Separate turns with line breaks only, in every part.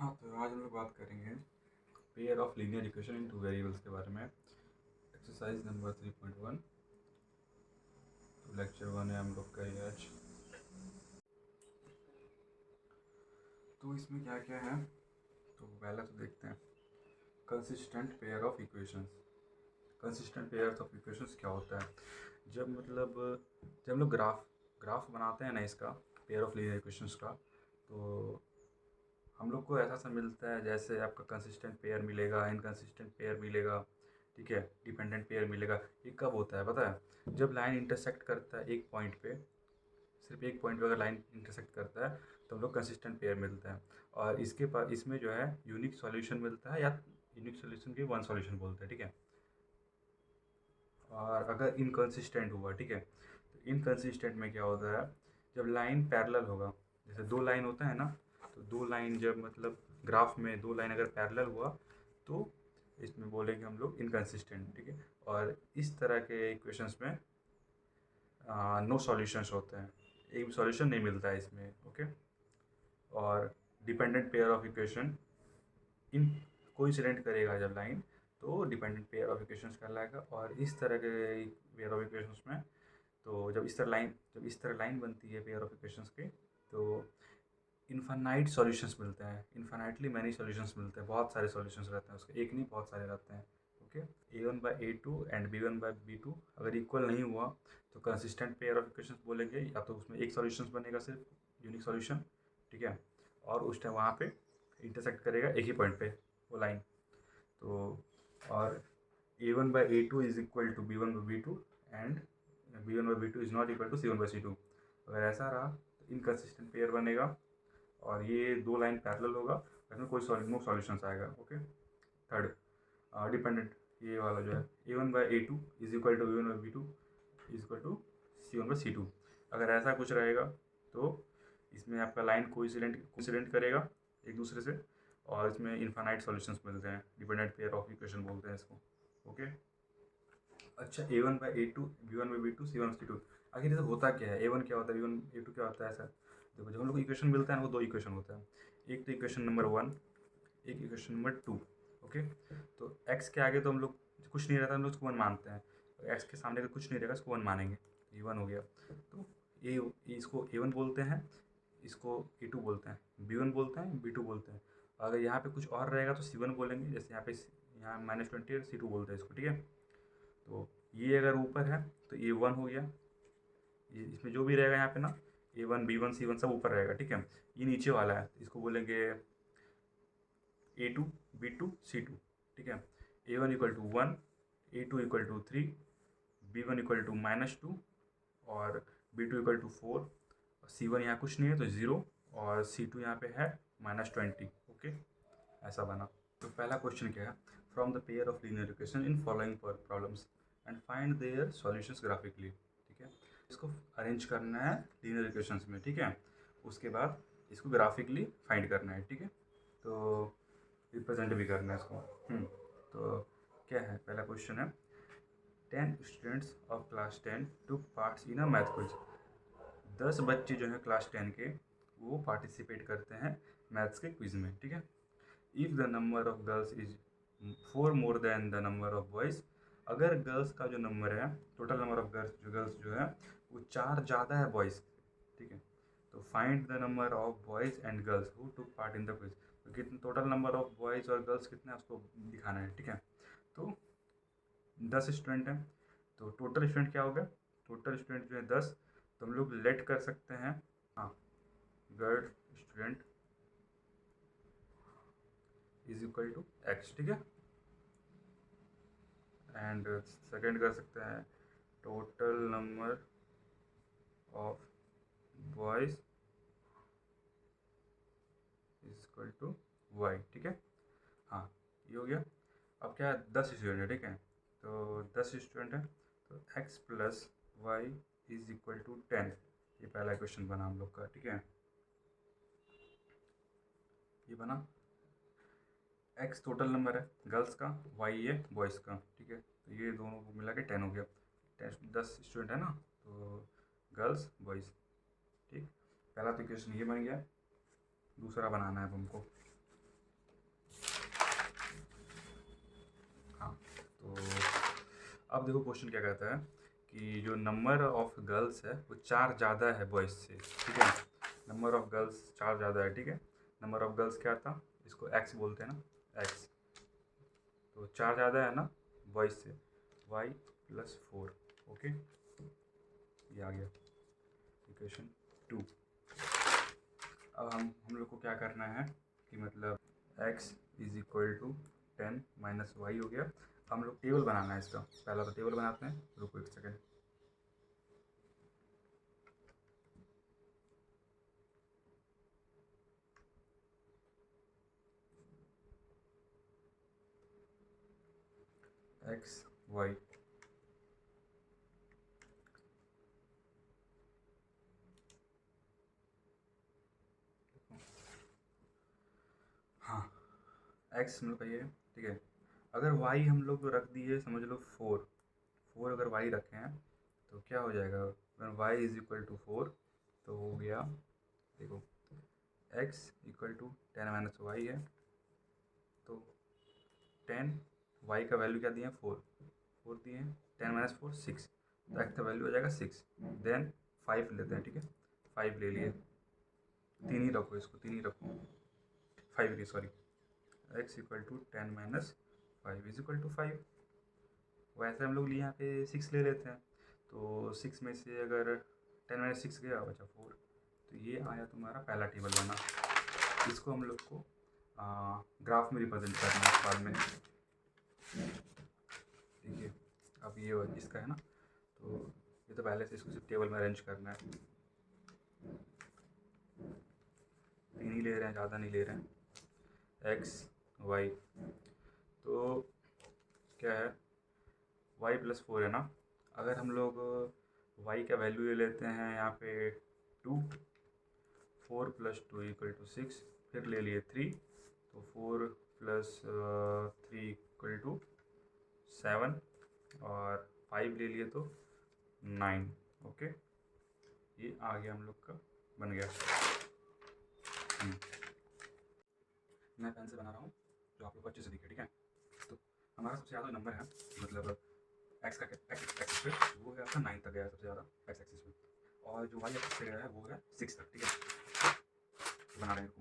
हाँ, तो आज हम लोग बात करेंगे pair of linear equation in two variables के बारे में। Exercise number 3.1। तो लेक्चर 1 है हम लोग का ये आज। तो इसमें क्या क्या है, तो पहला तो देखते हैं consistent pair of equations. Consistent pair of equations क्या होता है? जब हम लोग ग्राफ बनाते हैं ना इसका, पेयर ऑफ लीनियर इक्वेशंस का, तो हम लोग को ऐसा सा मिलता है जैसे आपका कंसिस्टेंट पेयर मिलेगा, इनकंसिस्टेंट पेयर मिलेगा, ठीक है, डिपेंडेंट पेयर मिलेगा। ये कब होता है पता है? जब लाइन इंटरसेक्ट करता है एक पॉइंट पे, सिर्फ एक पॉइंट पे अगर लाइन इंटरसेक्ट करता है तो हम लोग कंसिस्टेंट पेयर मिलता है। और इसके पास इसमें जो है यूनिक सॉल्यूशन मिलता है, या यूनिक सॉल्यूशन के वन सॉल्यूशन बोलते हैं, ठीक है। और अगर इनकंसिस्टेंट हुआ, ठीक है, तो इनकंसिस्टेंट में क्या होता है? जब लाइन पैरेलल होगा, जैसे दो लाइन होता है ना, तो दो लाइन जब मतलब ग्राफ में दो लाइन अगर पैरेलल हुआ तो इसमें बोलेंगे हम लोग इनकंसिस्टेंट, ठीक है। और इस तरह के इक्वेशंस में नो सॉल्यूशंस होते हैं, एक भी सॉल्यूशन नहीं मिलता है इसमें, ओके। और dependent pair of equation in coincident करेगा जब लाइन, तो डिपेंडेंट पेयर ऑफ इक्वेशंस कहलाएगा। और इस तरह के पेयर ऑफ इक्वेशंस में, तो जब इस तरह लाइन बनती है पेयर ऑफ इक्वेशंस की, तो इन्फानाइट सॉल्यूशंस मिलते हैं, इन्फानाइटली मैनी सॉल्यूशंस मिलते हैं, बहुत सारे सॉल्यूशंस रहते हैं उसके, एक नहीं बहुत सारे रहते हैं, ओके। A1/A2 एंड B1/B2 अगर इक्वल नहीं हुआ तो कंसिस्टेंट पेयर ऑफ इक्वेशंस बोलेंगे, या तो उसमें एक सॉल्यूशंस बनेगा सिर्फ यूनिक सॉल्यूशन, ठीक है। और उस टाइम वहाँ पे इंटरसेक्ट करेगा एक ही पॉइंट पे वो लाइन। तो और A1/A2 is equal to B1/B2 and B1/B2 is not equal to C1/C2। अगर ऐसा रहा तो इनकंसिस्टेंट पेयर बनेगा और ये दो लाइन पैरेलल होगा, इसमें कोई नो सॉल्यूशंस आएगा, ओके। थर्ड, डिपेंडेंट, ये वाला जो है A1/A2 is equal to B1/B2 is equal to C1/C2। अगर ऐसा कुछ रहेगा तो इसमें आपका लाइन कोइंसिडेंट करेगा एक दूसरे से, और इसमें इन्फानाइट सॉल्यूशंस मिलते हैं, डिपेंडेंट पेयर ऑफ इक्वेशन बोलते हैं इसको, ओके। अच्छा, A1/A2 B1/B2 C1/C2, आखिर ये होता क्या है? A1 क्या होता है, B1/A2 क्या होता है? ऐसा देखो, जब हम लोग को इक्वेशन मिलता है ना, वो दो इक्वेशन होता है। एक तो इक्वेशन नंबर 1, एक इक्वेशन नंबर 2, ओके। तो x के आगे तो हम लोग कुछ नहीं रहता, हम लोग उसको 1 मानते हैं। x के सामने अगर कुछ नहीं रहेगा उसको 1 मानेंगे, ये 1 हो गया। तो ये इसको A1 बोलते हैं, इसको A2 बोलते हैं, B1 बोलते हैं, B2 बोलते हैं। अगर यहाँ पे कुछ और रहेगा तो C1 बोलेंगे, जैसे यहाँ पे यहाँ -20 है, C2 बोलते हैं इसको, ठीक है। तो ये अगर ऊपर है तो A1 हो गया, इसमें जो भी रहेगा यहाँ पे ना, A1 B1 C1 सब ऊपर रहेगा, ठीक है। ये नीचे वाला है, इसको बोलेंगे A2 B2 C2, ठीक है। A1 equal to 1, A2 equal to 3, B1 equal to -2 और B2 इक्वल टू 4। C1 यहाँ कुछ नहीं है तो 0, और C2 यहाँ पे है -20, ओके। ऐसा बना। तो पहला क्वेश्चन क्या है? From the pair of linear equation in following problems and find their solutions graphically, ठीक है। इसको अरेंज करना है लीनियर इक्वेशंस में, ठीक है। उसके बाद इसको ग्राफिकली फाइंड करना है, ठीक है। तो रिप्रेजेंट भी करना है इसको। तो क्या है पहला क्वेश्चन है, 10 students of class 10 took parts in a math quiz. 10 बच्चे जो हैं क्लास 10 के, वो पार्टिसिपेट करते हैं मैथ्स के क्विज में, ठीक है। If the number of girls is 4 more than the number of boys, अगर गर्ल्स का जो नंबर है, टोटल नंबर ऑफ गर्ल्स जो है वो 4 ज़्यादा है बॉयज़, ठीक है। तो find the number of boys and girls who took part in the quiz. तो कितने टोटल नंबर ऑफ बॉयज़ और गर्ल्स कितने हैं उसको दिखाना है, ठीक है। तो 10 स्टूडेंट हैं, तो टोटल स्टूडेंट क्या हो गया? टोटल स्टूडेंट जो है 10, तो हम लोग लेट कर सकते हैं, हाँ, girl student is equal to x, ठीक है। एंड सेकेंड कर सकते हैं total number of boys is equal to y, ठीक है। हाँ, ये हो गया। अब क्या है, 10 स्टूडेंट है, ठीक है। तो 10 स्टूडेंट है, तो x plus y is equal to 10, ये पहला क्वेश्चन बना हम लोग का, ठीक है। ये बना, x टोटल नंबर है गर्ल्स का, y है बॉयज़ का, ठीक है। तो ये दोनों को मिला के 10 हो गया। 10 स्टूडेंट है ना, तो गर्ल्स बॉयज़, ठीक। पहला तो इक्वेशन ये बन गया। दूसरा बनाना है अब हमको। अब देखो क्वेश्चन क्या कहता है कि जो नंबर ऑफ गर्ल्स है वो 4 ज़्यादा है बॉयज़ से, ठीक है। नंबर ऑफ गर्ल्स 4 ज़्यादा है, ठीक है। नंबर ऑफ गर्ल्स क्या था, इसको एक्स बोलते हैं ना, एक्स। तो 4 ज़्यादा है ना बॉयज़ से, वाई प्लस 4, ओके। ये आ गया इक्वेशन 2। अब हम लोग को क्या करना है कि मतलब x is equal to 10 minus y हो गया। हम लोग टेबल बनाना है इसका, पहला तो टेबल बनाते हैं, रुको एक सेकेंड। एक्स वाई, हाँ एक्स हम लोग का ये है, ठीक है। अगर वाई हम लोग रख दिए, समझ लो 4 अगर वाई रखे हैं तो क्या हो जाएगा, अगर वाई इज इक्वल टू 4 तो हो गया, देखो x equal to 10 minus y है, तो 10, वाई का वैल्यू क्या दिए हैं 4 दिए हैं, 10 माइनस 4 6, तो एक्स का वैल्यू हो जाएगा 6। देन 5 लेते हैं, ठीक है। 5 ले लिए, 3 ही रखो, इसको 3 ही रखो, 5 की sorry. X equal to 10 minus 5 is equal to 5। वैसे हम लोग यहाँ पे 6 ले लेते हैं, तो 6 में से अगर 10 माइनस 6 गया बचा 4, तो ये आया तुम्हारा पहला टेबल बना। इसको हम लोग को ग्राफ में रिप्रेजेंट करना है बाद में, ठीक है। अब ये इसका है ना, तो ये तो पहले से इसको सिर्फ टेबल में अरेंज करना है। 3 ही ले रहे हैं, ज़्यादा नहीं ले रहे हैं। एक्स वाई, तो क्या है, वाई प्लस 4 है ना। अगर हम लोग वाई का वैल्यू ले लेते हैं यहाँ पे 2, 4 प्लस 2 इक्वल टू 6, फिर ले लिए 3, तो 4 प्लस 3 इक्वल टू 7, और 5 ले लिए तो 9, ओके। ये आ गया, हम लोग का बन गया। मैं पेन से बना रहा हूँ जो आप लोग को अच्छे से दिखे, ठीक है। तो हमारा सबसे ज़्यादा नंबर है, मतलब एक्स का एक्सिस पे वो है आपका 9 तक गया है सबसे ज़्यादा एक्स एक्सिस पे, और जो वाई एक्सिस पे गया है वो है 6 तक, ठीक है। बना रहे हैं,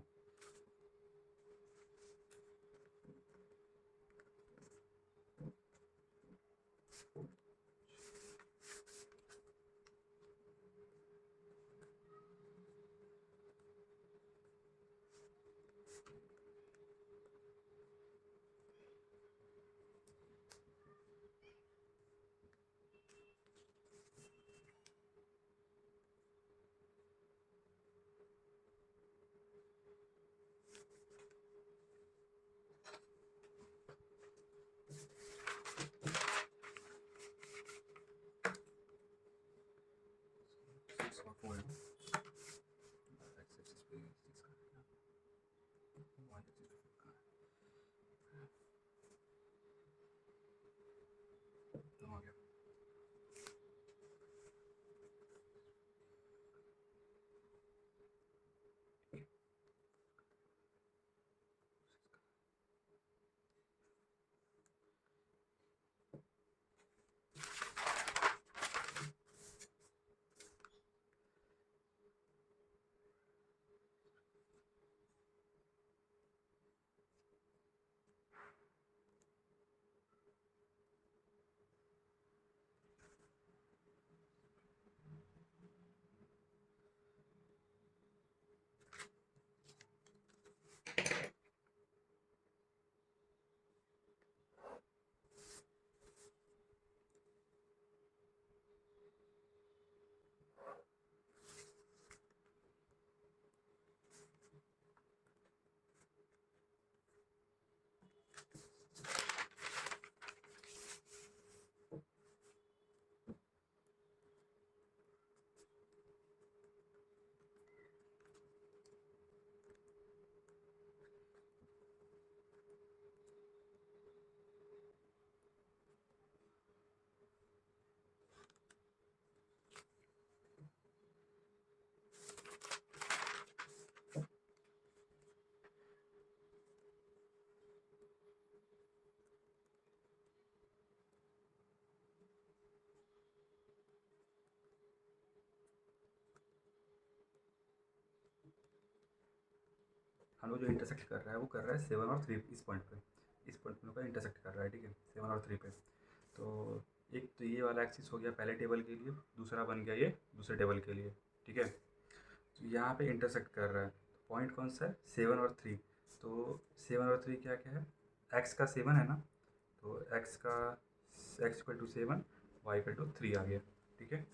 हम लोग जो इंटरसेक्ट कर रहा है वो कर रहा है 7 और 3 इस पॉइंट पे, इस पॉइंट पे का इंटरसेक्ट कर रहा है, ठीक है, 7 और 3 पे। तो एक तो ये वाला एक्सिस हो गया पहले टेबल के लिए, दूसरा बन गया ये दूसरे टेबल के लिए, ठीक है। तो यहाँ पे इंटरसेक्ट कर रहा है, तो पॉइंट कौन सा है, 7 और 3। तो 7 और 3 क्या क्या है, एक्स का 7 है ना, तो एक्स का x equal to 7, y equal to 3 आ गया, ठीक है।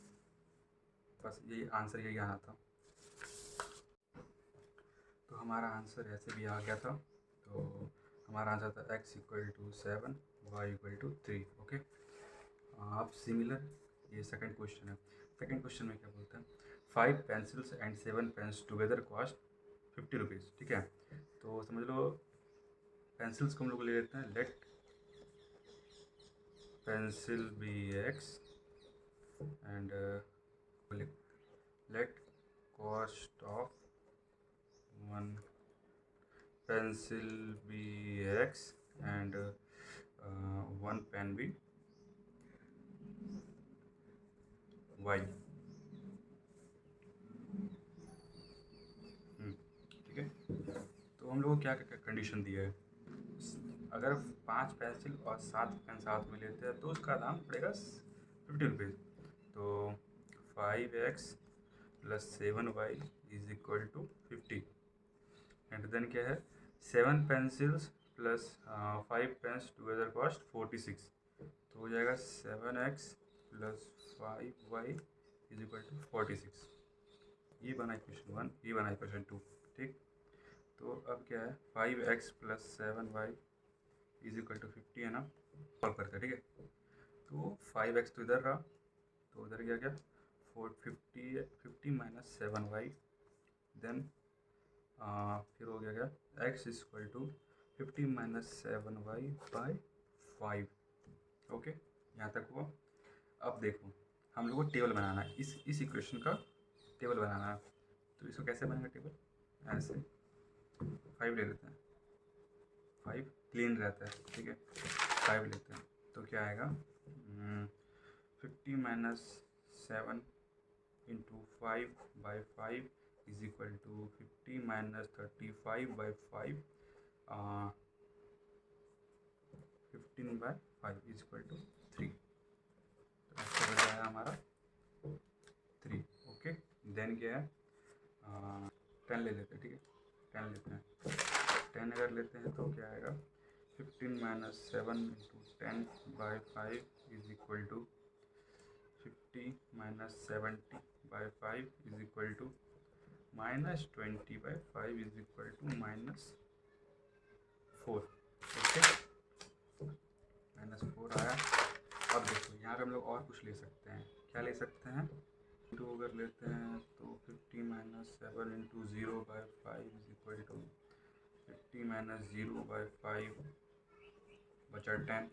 बस यही आंसर यही आना था। तो हमारा आंसर ऐसे भी आ गया था। तो हमारा आंसर था x equal to 7, y equal to 3, okay. अब सिमिलर ये सेकंड क्वेश्चन है। सेकंड क्वेश्चन में क्या बोलते हैं, 5 pencils and 7 pens together cost 50 rupees, ठीक है। तो समझ लो पेंसिल्स को हम लोग ले लेते हैं, let pencil be x and let cost of one pencil be x and one pen be y, ठीक है। तो हम लोग को क्या क्या कंडीशन दिया है, अगर 5 पेंसिल और 7 पेन साथ में लेते हैं तो उसका दाम पड़ेगा 50 रुपीज़। तो 5x plus 7y is equal to 50 and then क्या है, 7 pencils plus 5 pens together cost 46। तो हो जाएगा 7x plus 5y is equal to 46। ये बना इक्वेशन 1, ये बना इक्वेशन 2, ठीक। तो अब क्या है, 5x plus 7y is equal to 50 है ना, सॉल्व करते हैं, ठीक है। तो 5x तो इधर रहा, तो उधर क्या क्या 50 माइनस 7y, देन फिर हो गया क्या x is equal to 50 minus 7y by 5, okay, यहाँ तक हुआ। अब देखो हम लोग को टेबल बनाना है, इस इक्वेशन का टेबल बनाना है। तो इसको कैसे बनेगा टेबल, ऐसे 5 ले लेते हैं, 5 क्लीन रहता है, ठीक है, 5 लेते हैं। तो क्या आएगा 50 minus 7 into 5 by 5 is equal to 50 minus 35 by 5, 15 by 5 is equal to 3। तो ऐसा हो जाएगा हमारा 3, ओके। देन क्या है 10 ले लेते हैं, ठीक है, 10 लेते हैं, 10 अगर लेते हैं तो क्या आएगा 15 minus 7 into 10 by 5 is equal to 50 minus 70 by 5 is equal to minus 20 by 5 is equal to minus 4, okay, -4 आया। अब देखो यहाँ पे हम लोग और कुछ ले सकते हैं, क्या ले सकते हैं, टू अगर लेते हैं तो 50 minus 7 into 0 by 5 is equal to 50 minus 0 by 5 बचा 10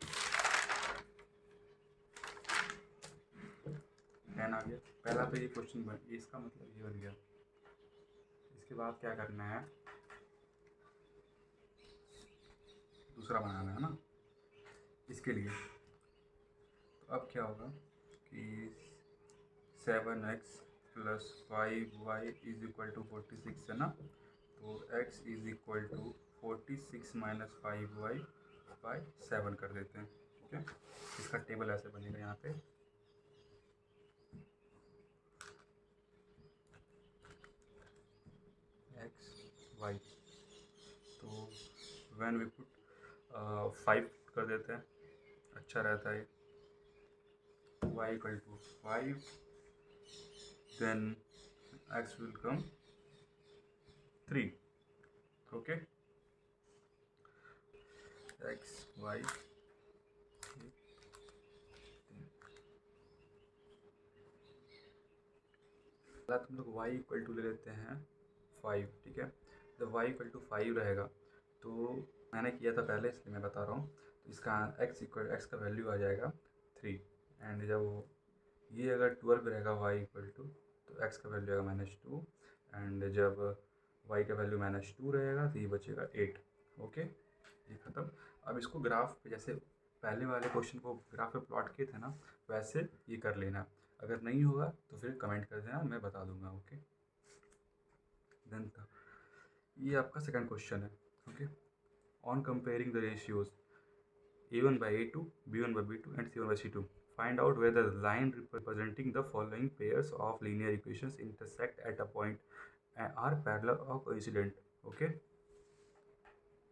आ गया। पहला तो ये क्वेश्चन बन, इसका मतलब ये बन गया। इसके बाद क्या करना है, दूसरा बनाना है ना इसके लिए। तो अब क्या होगा कि 7x plus 5y is equal to 46 है ना, तो x is equal to 46 minus 5y by 7 कर देते हैं, ठीक है। इसका टेबल ऐसे बनेगा यहाँ पे, x y। तो व्हेन वी पुट 5 कर देते हैं, अच्छा रहता है। y equal to 5, then x will come 3, okay, x y। तुम लोग y इक्वल टू ले लेते हैं 5, ठीक है। जब y इक्वल टू 5 रहेगा तो मैंने किया था पहले इसलिए मैं बता रहा हूँ। तो इसका x का वैल्यू आ जाएगा 3 एंड जब ये अगर 12 रहेगा y इक्वल टू तो x का वैल्यू आएगा -2 एंड जब y का वैल्यू -2 रहेगा तो ये बचेगा 8, ओके, ये ख़त्म। अब इसको ग्राफ पे जैसे पहले वाले क्वेश्चन को ग्राफ पे प्लॉट किए थे ना वैसे ये कर लेना। अगर नहीं होगा तो फिर कमेंट कर देना, मैं बता दूंगा, ओके। देन ये आपका सेकंड क्वेश्चन है। Okay, on comparing the ratios A1 by A2, B1 by B2 and C1 by C2, find out whether the line representing the following pairs of linear equations intersect at a point and are parallel or coincident. Okay,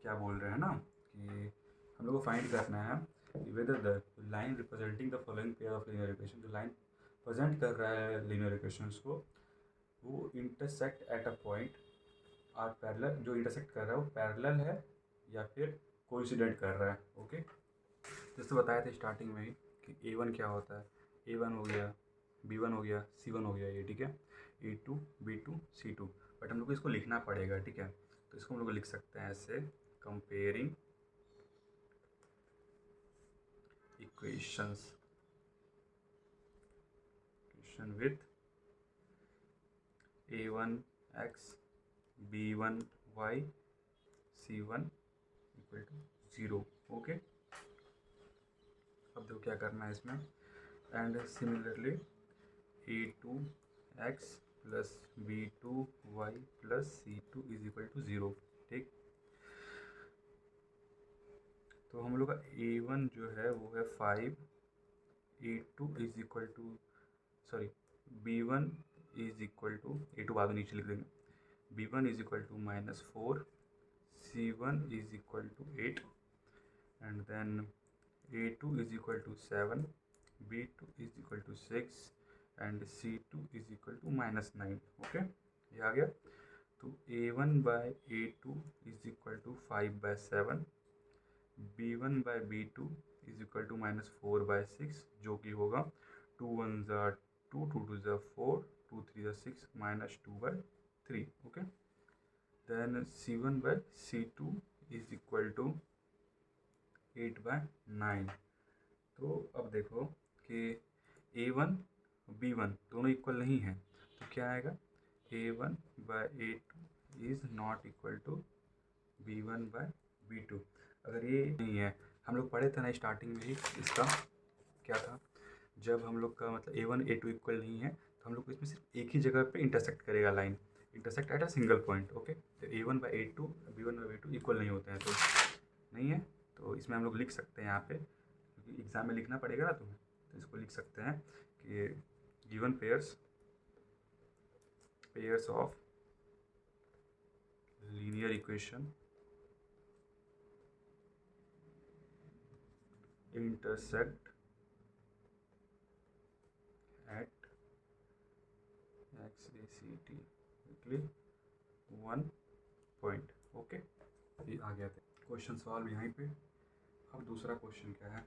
क्या बोल रहे हैं ना कि हम लोग को find करना है कि whether the line representing the following pair of linear equations, जो लाइन प्रेजेंट कर रहा है linear equations को, वो intersect at a point are parallel, जो इंटरसेक्ट कर रहा है वो पैरेलल है या फिर कोइंसिडेंट कर रहा है। ओके, जैसे बताया था स्टार्टिंग में ही कि A1 क्या होता है, A1 हो गया, B1 हो गया, C1 हो गया, ये ठीक है, A2 B2 C2, बट हम लोग को इसको लिखना पड़ेगा। ठीक है, तो इसको हम लोग लिख सकते हैं ऐसे, comparing equation with A1x B1y C1 equal to 0। Okay, अब देखो क्या करना है इसमें, and similarly A2x plus B2y plus C2 is equal to 0। ठीक, तो हम लोग का A1 जो है वो है 5, A2 is equal to, sorry, B1 is equal to, A2 बाद में नीचे लिख देंगे, B1 is equal to -4, C1 is equal to 8, and then A2 is equal to 7, B2 is equal to 6 and C2 is equal to -9। Okay, ये आ गया। तो A1 by A2 is equal to 5 by 7, B1 by B2 is equal to -4 by 6, जो कि होगा 2 1s are 2, 2 2s are 4, 2 3s are 6, -2 by 3। Okay, then C1 by C2 is equal to 8 by 9। तो अब देखो कि A1 B1 दोनों equal नहीं है, तो क्या आएगा, A1 by A2 is not equal to B1 by B2। अगर ये नहीं है, हम लोग पढ़े थे ना स्टार्टिंग में ही, इसका क्या था, जब हम लोग का मतलब A1 A2 इक्वल नहीं है तो हम लोग को इसमें सिर्फ एक ही जगह पे इंटरसेक्ट करेगा line, intersect at a single point. Okay, तो A1 by A2 B1 by B2 equal नहीं होते हैं, तो नहीं है, तो इसमें हम लोग लिख सकते हैं यहाँ पे, क्योंकि एग्ज़ाम में लिखना पड़ेगा ना तुम्हें, तो इसको लिख सकते हैं कि given pairs of linear equation intersect at exactly 1 point. Okay, ये आ गया था क्वेश्चन सॉल्व यहाँ पे। अब दूसरा क्वेश्चन क्या है,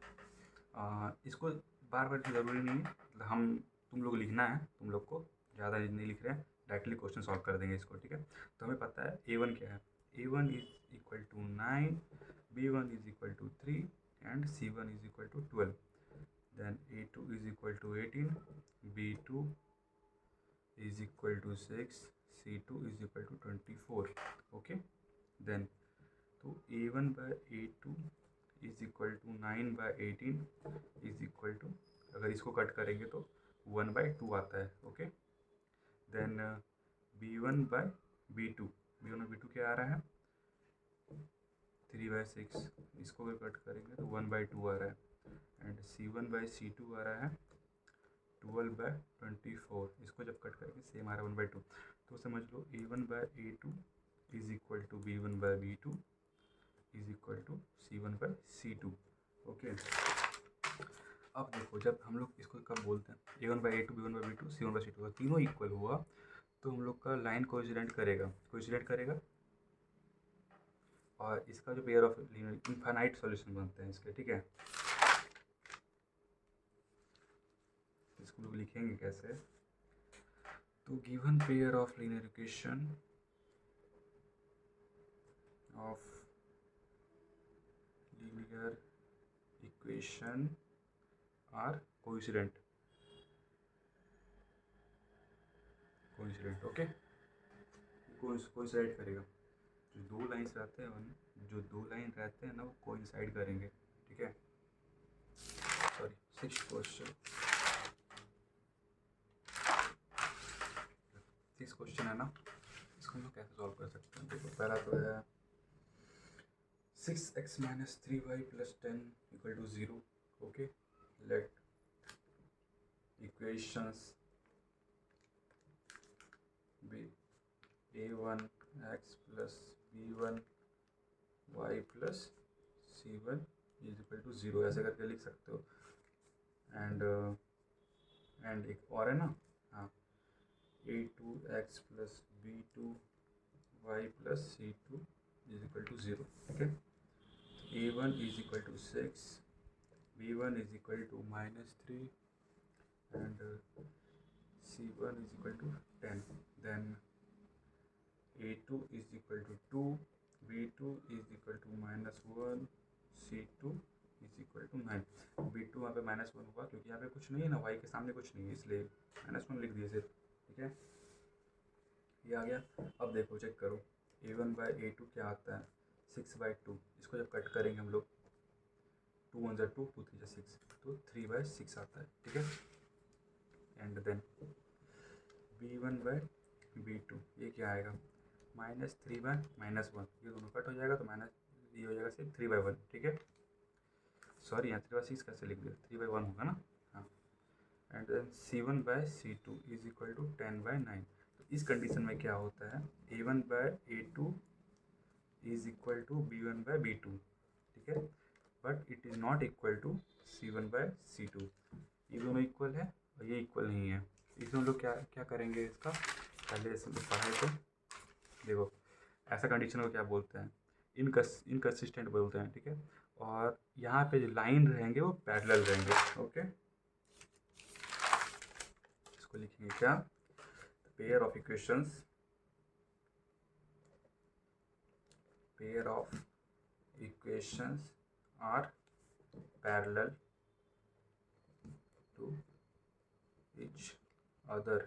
इसको बार बार ज़रूरी नहीं है, मतलब हम तुम लोग लिखना है, तुम लोग को ज़्यादा नहीं लिख रहे हैं, डायरेक्टली क्वेश्चन सॉल्व कर देंगे इसको। ठीक है, तो हमें पता है A1 क्या है, A1 is equal to 9, B1 is equal to 3 and C1 is equal to 12, then A2 is equal to 18, B2 is equal to 6, C2 is equal to 24। Okay, then तो A1 by A2 is equal to 9 by 18 is equal to, अगर इसको cut करेंगे तो 1 bye 2 आता है। Okay, then B1 by B2, B1 by B2 क्या आ रहा है, 3 बाय 6, इसको अगर कट करेंगे तो 1 बाय 2 आ रहा है, एंड C1 बाय C2 आ रहा है 12 बाय 24, इसको जब कट करेंगे सेम आ रहा है 1 बाय 2। तो समझ लो A1 by A2 is equal to B1 by B2 is equal to C1 by C2। Okay, अब देखो जब हम लोग इसको कब बोलते हैं, A1 by A2 B1 by B2 C1 by C2, तीनों इक्वल हुआ तो हम लोग का लाइन कोइंसिडेंट करेगा, और इसका जो पेयर ऑफ इनफाइनाइट सॉल्यूशन बनते हैं इसके। ठीक है, इसको लोग लिखेंगे कैसे, तो given pair of linear equation are coincident. Okay, coincide करेगा, जो दो लाइन्स रहते हैं ना वो कोइंसाइड करेंगे। ठीक है, सॉरी, 6th क्वेश्चन है ना, इस इसको हम लोग कैसे सॉल्व कर सकते हैं? देखो पहला तो है 6x minus 3y plus 10 equal to 0. Okay, let equations be a1x plus b1y plus c1 is equal to 0. ऐसे करके लिख सकते हो. एंड एक और है ना, हाँ, a2x plus b2y plus c2 is equal to 0. ठीक है, a1 is equal to 6, b1 is equal to -3 and c1 is equal to 10. Then a2 is equal to 2, b2 is equal to -1, c2 is equal to 9. b2 वहाँ पे -1 होगा क्योंकि यहाँ पे कुछ नहीं है ना, y के सामने कुछ नहीं है, इसलिए -1 लिख दिए सिर्फ. ठीक है, ये आ गया. अब देखो चेक करो, a1 बाई a2 क्या आता है, 6/2. इसको जब कट करेंगे हम लोग, 2 1 2, 2 3 6, तो 3/6 आता है. ठीक है, and then b1 by b2 ये क्या आएगा, -3 बाई -1. ये दोनों कट हो जाएगा तो माइनस ये हो जाएगा सिर्फ 3/1. ठीक है, सॉरी यहाँ 3/6 कैसे लिख दिया, 3/1 होगा ना. हाँ, and then c1 by c2 is equal to 10/9. तो इस कंडीशन में क्या होता है, a1 by a2 is equal to b1 by b2. ठीक है, but it is not equal to c1 by c2. ये दोनों इक्वल है और ये इक्वल नहीं है. इसमें हम लोग क्या क्या करेंगे, इसका पहले इसमें पढ़ाई को देखो. ऐसा कंडीशन को क्या बोलते हैं, इनकंसिस्टेंट बोलते हैं. ठीक है, और यहाँ पे जो लाइन रहेंगे वो पैरेलल रहेंगे. ओके, इसको लिखेंगे क्या, pair of equations are parallel to each other.